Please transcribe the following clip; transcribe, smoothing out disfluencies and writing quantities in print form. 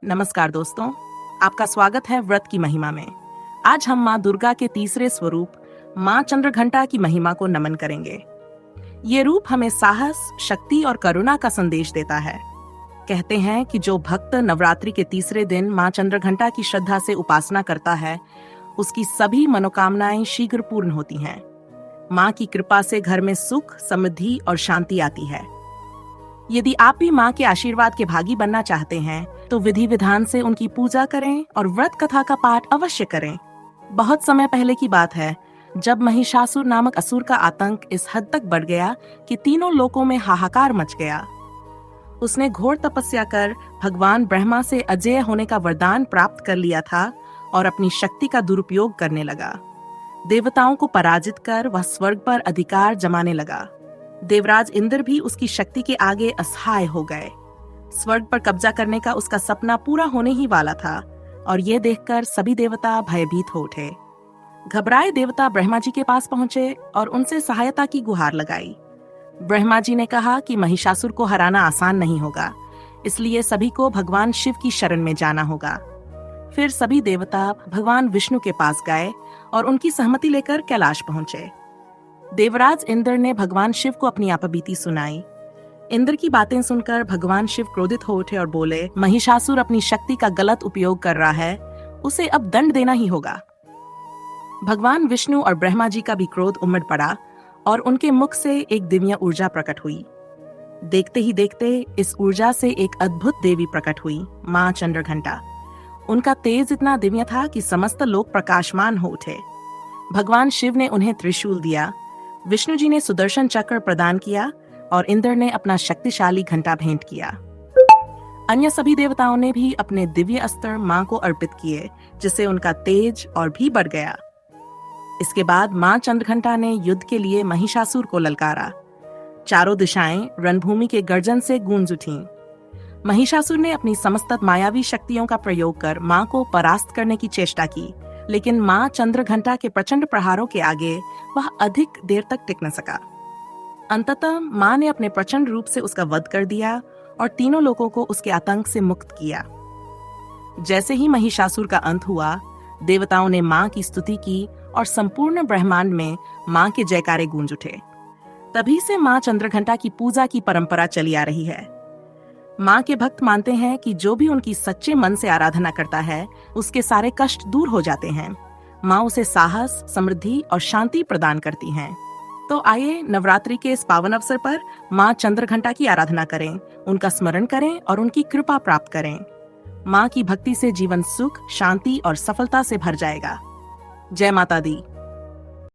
नमस्कार दोस्तों, आपका स्वागत है व्रत की महिमा में। आज हम माँ दुर्गा के तीसरे स्वरूप माँ चंद्रघंटा की महिमा को नमन करेंगे। ये रूप हमें साहस, शक्ति और करुणा का संदेश देता है। कहते हैं कि जो भक्त नवरात्रि के तीसरे दिन माँ चंद्रघंटा की श्रद्धा से उपासना करता है, उसकी सभी मनोकामनाएं शीघ्र पूर्ण होती हैं। माँ की कृपा से घर में सुख, समृद्धि और शांति आती है। यदि आप भी माँ के आशीर्वाद के भागी बनना चाहते हैं, तो विधि विधान से उनकी पूजा करें और व्रत कथा का पाठ अवश्य करें। बहुत समय पहले की बात है, जब महिषासुर नामक असुर का आतंक इस हद तक बढ़ गया कि तीनों लोकों में हाहाकार मच गया। उसने घोर तपस्या कर भगवान ब्रह्मा से अजेय होने का वरदान प्राप्त कर लिया था और अपनी शक्ति का दुरुपयोग करने लगा। देवताओं को पराजित कर वह स्वर्ग पर अधिकार जमाने लगा। देवराज इंद्र भी उसकी शक्ति के आगे असहाय हो गए। स्वर्ग पर कब्जा करने का उसका सपना पूरा होने ही वाला था और ये देखकर सभी देवता भयभीत हो उठे। घबराए देवता ब्रह्मा जी के पास पहुंचे और उनसे सहायता की गुहार लगाई। ब्रह्मा जी ने कहा कि महिषासुर को हराना आसान नहीं होगा, इसलिए सभी को भगवान शिव की शरण में जाना होगा। फिर सभी देवता भगवान विष्णु के पास गए और उनकी सहमति लेकर कैलाश पहुंचे। देवराज इंद्र ने भगवान शिव को अपनी आपबीती सुनाई। इंद्र की बातें सुनकर भगवान शिव क्रोधित हो उठे और बोले, महिषासुर अपनी शक्ति का गलत उपयोग कर रहा है, उसे अब दंड देना ही होगा। भगवान विष्णु और ब्रह्मा जी का भी क्रोध उमड़ पड़ा और उनके मुख से एक दिव्य ऊर्जा प्रकट हुई। देखते ही देखते इस ऊर्जा से एक अद्भुत देवी प्रकट हुई, माँ चंद्रघंटा। उनका तेज इतना दिव्य था कि समस्त लोक प्रकाशमान हो उठे। भगवान शिव ने उन्हें त्रिशूल दिया, विष्णु जी ने सुदर्शन चक्र प्रदान किया और इंद्र ने अपना शक्तिशाली घंटा भेंट किया। अन्य सभी देवताओं ने भी अपने दिव्य अस्त्र मां को अर्पित किए, जिससे उनका तेज और भी बढ़ गया। इसके बाद मां चंद्रघंटा ने युद्ध के लिए महिषासुर को ललकारा। चारों दिशाएं रणभूमि के गर्जन से गूंज उठीं। महिषासुर ने अपनी समस्त मायावी शक्तियों का प्रयोग कर मां को परास्त करने की चेष्टा की, लेकिन मां चंद्रघंटा के प्रचंड प्रहारों के आगे वह अधिक देर तक टिक न सका। अंततः मां ने अपने प्रचंड रूप से उसका वध कर दिया और तीनों लोगों को उसके आतंक से मुक्त किया। जैसे ही महिषासुर का अंत हुआ, देवताओं ने मां की स्तुति की और संपूर्ण ब्रह्मांड में मां के जयकारे गूंज उठे। तभी से मां चंद्रघंटा की पूजा की परंपरा चली आ रही है। मां के भक्त मानते हैं कि जो भी उनकी सच्चे मन से आराधना करता है, उसके सारे कष्ट दूर हो जाते हैं। मां उसे साहस, समृद्धि और शांति प्रदान करती हैं। तो आइए नवरात्रि के इस पावन अवसर पर मां चंद्रघंटा की आराधना करें, उनका स्मरण करें और उनकी कृपा प्राप्त करें। मां की भक्ति से जीवन सुख, शांति और सफलता से भर जाएगा। जय माता दी।